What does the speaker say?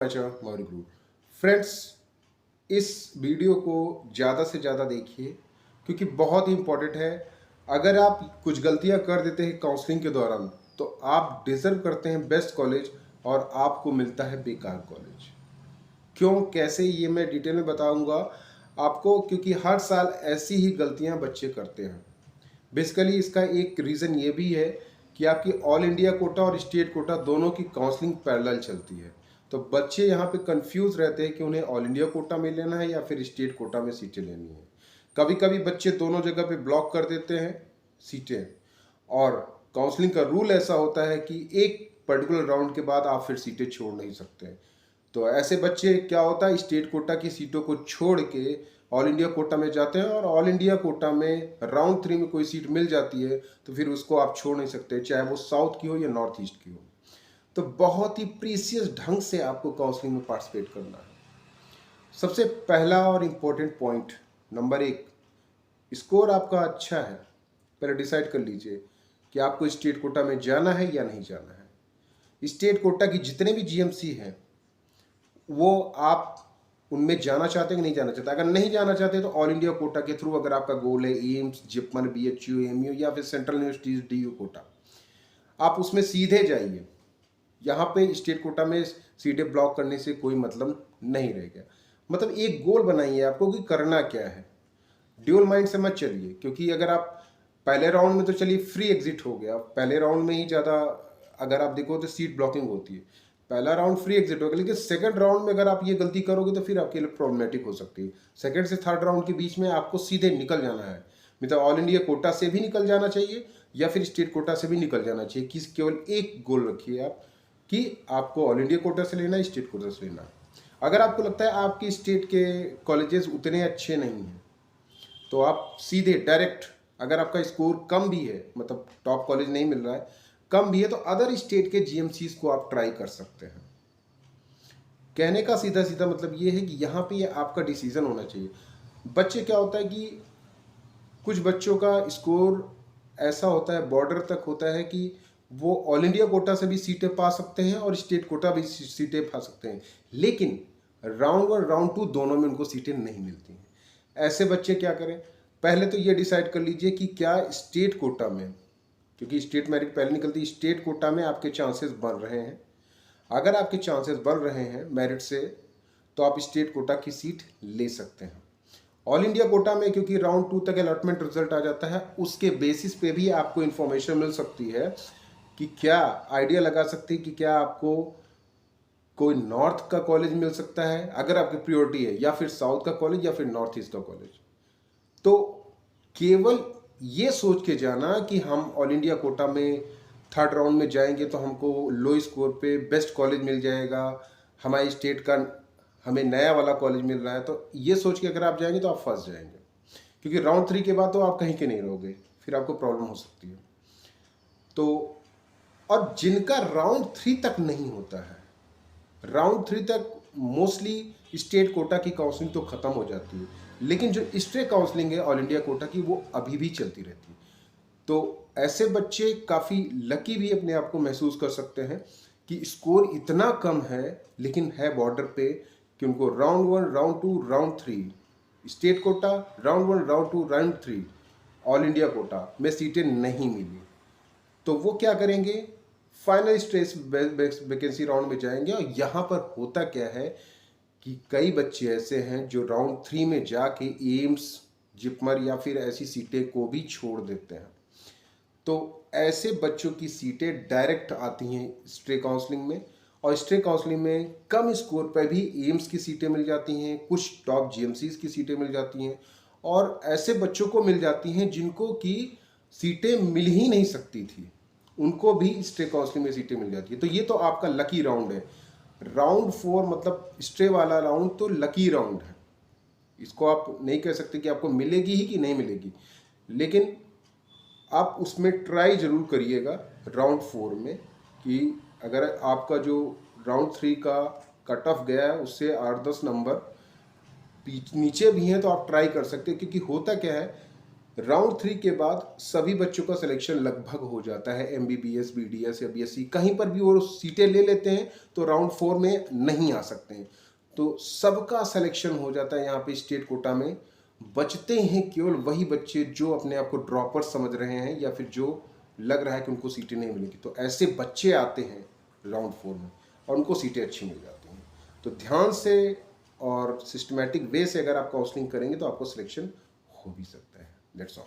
Maurya group. Friends, इस video को ज़्यादा से ज़्यादा देखिए क्योंकि बहुत ही इम्पोर्टेंट है। अगर आप कुछ गलतियां कर देते हैं काउंसलिंग के दौरान तो आप डिजर्व करते हैं बेस्ट कॉलेज और आपको मिलता है बेकार कॉलेज। क्यों, कैसे, ये मैं डिटेल में बताऊंगा आपको, क्योंकि हर साल ऐसी ही गलतियां बच्चे करते हैं। बेसिकली इसका एक रीज़न ये भी है कि आपकी ऑल इंडिया कोटा और स्टेट कोटा दोनों की काउंसलिंग पैरेलल चलती है। तो बच्चे यहाँ पे कंफ्यूज रहते हैं कि उन्हें ऑल इंडिया कोटा में लेना है या फिर स्टेट कोटा में सीटें लेनी है। कभी कभी बच्चे दोनों जगह पे ब्लॉक कर देते हैं सीटें, और काउंसलिंग का रूल ऐसा होता है कि एक पर्टिकुलर राउंड के बाद आप फिर सीटें छोड़ नहीं सकते। तो ऐसे बच्चे क्या होता है, स्टेट कोटा की सीटों को छोड़ के ऑल इंडिया कोटा में जाते हैं, और ऑल इंडिया कोटा में राउंड 3 में कोई सीट मिल जाती है तो फिर उसको आप छोड़ नहीं सकते, चाहे वो साउथ की हो या नॉर्थ ईस्ट की हो। तो बहुत ही प्रीसियस ढंग से आपको काउंसलिंग में पार्टिसिपेट करना है। सबसे पहला और इम्पोर्टेंट पॉइंट, नंबर 1, स्कोर आपका अच्छा है, पहले डिसाइड कर लीजिए कि आपको स्टेट कोटा में जाना है या नहीं जाना है। स्टेट कोटा की जितने भी जीएमसी हैं वो आप उनमें जाना चाहते हैं कि नहीं जाना चाहते। अगर नहीं जाना चाहते तो ऑल इंडिया कोटा के थ्रू, अगर आपका गोल है एम्स, जिपमर, बीएचयू, एमयू या फिर सेंट्रल यूनिवर्सिटीज डीयू कोटा, आप उसमें सीधे जाइए। यहाँ पे स्टेट कोटा में सीटें ब्लॉक करने से कोई मतलब नहीं रहेगा। मतलब एक गोल बनाइए आपको कि करना क्या है। ड्यूल माइंड से मत चलिए, क्योंकि अगर आप पहले राउंड में तो चलिए फ्री एग्जिट हो गया, पहले राउंड में ही ज़्यादा अगर आप देखो तो सीट ब्लॉकिंग होती है। पहला राउंड फ्री एग्जिट होगा, लेकिन सेकंड राउंड में अगर आप ये गलती करोगे तो फिर आपके लिए प्रॉब्लमेटिक हो सकती है। सेकंड से थर्ड राउंड के बीच में आपको सीधे निकल जाना है, मतलब ऑल इंडिया कोटा से भी निकल जाना चाहिए या फिर स्टेट कोटा से भी निकल जाना चाहिए। कि केवल एक गोल रखिए आप कि आपको ऑल इंडिया कोटा से लेना है, स्टेट कोटा से लेना है। अगर आपको लगता है आपकी स्टेट के कॉलेजेस उतने अच्छे नहीं हैं तो आप सीधे डायरेक्ट, अगर आपका स्कोर कम भी है, मतलब टॉप कॉलेज नहीं मिल रहा है, कम भी है, तो अदर स्टेट के जीएमसीज को आप ट्राई कर सकते हैं। कहने का सीधा सीधा मतलब ये है कि यहाँ पे ये आपका डिसीजन होना चाहिए। बच्चे क्या होता है कि कुछ बच्चों का स्कोर ऐसा होता है, बॉर्डर तक होता है कि वो ऑल इंडिया कोटा से भी सीटें पा सकते हैं और स्टेट कोटा भी सीटें पा सकते हैं, लेकिन राउंड 1 राउंड 2 दोनों में उनको सीटें नहीं मिलती हैं। ऐसे बच्चे क्या करें, पहले तो ये डिसाइड कर लीजिए कि क्या स्टेट कोटा में, क्योंकि स्टेट मेरिट पहले निकलती है, स्टेट कोटा में आपके चांसेस बन रहे हैं। अगर आपके चांसेस बढ़ रहे हैं मेरिट से तो आप स्टेट कोटा की सीट ले सकते हैं। ऑल इंडिया कोटा में क्योंकि राउंड 2 तक अलॉटमेंट रिजल्ट आ जाता है, उसके बेसिस पे भी आपको इन्फॉर्मेशन मिल सकती है कि क्या आइडिया लगा सकती है कि क्या आपको कोई नॉर्थ का कॉलेज मिल सकता है अगर आपकी प्रियोरिटी है, या फिर साउथ का कॉलेज या फिर नॉर्थ ईस्ट का कॉलेज। तो केवल ये सोच के जाना कि हम ऑल इंडिया कोटा में थर्ड राउंड में जाएंगे तो हमको लो स्कोर पे बेस्ट कॉलेज मिल जाएगा, हमारे स्टेट का हमें नया वाला कॉलेज मिल रहा है, तो ये सोच के अगर आप जाएंगे तो आप फंस जाएंगे, क्योंकि राउंड 3 के बाद तो आप कहीं के नहीं रहोगे, फिर आपको प्रॉब्लम हो सकती है। तो और जिनका राउंड 3 तक नहीं होता है, राउंड 3 तक मोस्टली स्टेट कोटा की काउंसलिंग तो ख़त्म हो जाती है, लेकिन जो स्टेट काउंसलिंग है ऑल इंडिया कोटा की वो अभी भी चलती रहती है। तो ऐसे बच्चे काफ़ी लकी भी अपने आप को महसूस कर सकते हैं कि स्कोर इतना कम है लेकिन है बॉर्डर पे कि उनको round 1 round 2 round 3 state quota, round 1 round 2 round 3 all India quota में सीटें नहीं मिली। तो वो क्या करेंगे, फाइनल स्टेज वैकेंसी राउंड में जाएंगे। और यहाँ पर होता क्या है कि कई बच्चे ऐसे हैं जो राउंड 3 में जाके एम्स, जिपमर या फिर ऐसी सीटें को भी छोड़ देते हैं। तो ऐसे बच्चों की सीटें डायरेक्ट आती हैं स्ट्रे काउंसलिंग में, और स्ट्रे काउंसलिंग में कम स्कोर पर भी एम्स की सीटें मिल जाती हैं, कुछ टॉप जीएमसीज की सीटें मिल जाती हैं, और ऐसे बच्चों को मिल जाती हैं जिनको कि सीटें मिल ही नहीं सकती थी, उनको भी स्ट्रे काउंसलिंग में सीटें मिल जाती है। तो ये तो आपका लकी राउंड है। राउंड 4 मतलब स्ट्रे वाला राउंड तो लकी राउंड है, इसको आप नहीं कह सकते कि आपको मिलेगी ही कि नहीं मिलेगी, लेकिन आप उसमें ट्राई जरूर करिएगा राउंड 4 में कि अगर आपका जो राउंड 3 का कट ऑफ गया है उससे 8-10 नंबर नीचे भी हैं तो आप ट्राई कर सकते हैं। क्योंकि होता क्या है, राउंड 3 के बाद सभी बच्चों का सिलेक्शन लगभग हो जाता है, एमबीबीएस, बीडीएस या बीएससी कहीं पर भी वो सीटें ले लेते हैं तो राउंड 4 में नहीं आ सकते हैं। तो सबका सिलेक्शन हो जाता है यहाँ पे स्टेट कोटा में। बचते हैं केवल वही बच्चे जो अपने आप को ड्रॉपर समझ रहे हैं या फिर जो लग रहा है कि उनको सीटें नहीं मिलेंगी, तो ऐसे बच्चे आते हैं राउंड 4 में और उनको सीटें अच्छी मिल जाती हैं। तो ध्यान से और सिस्टमैटिक वे से अगर आप काउंसलिंग करेंगे तो आपको सिलेक्शन हो भी सकता है। That's all.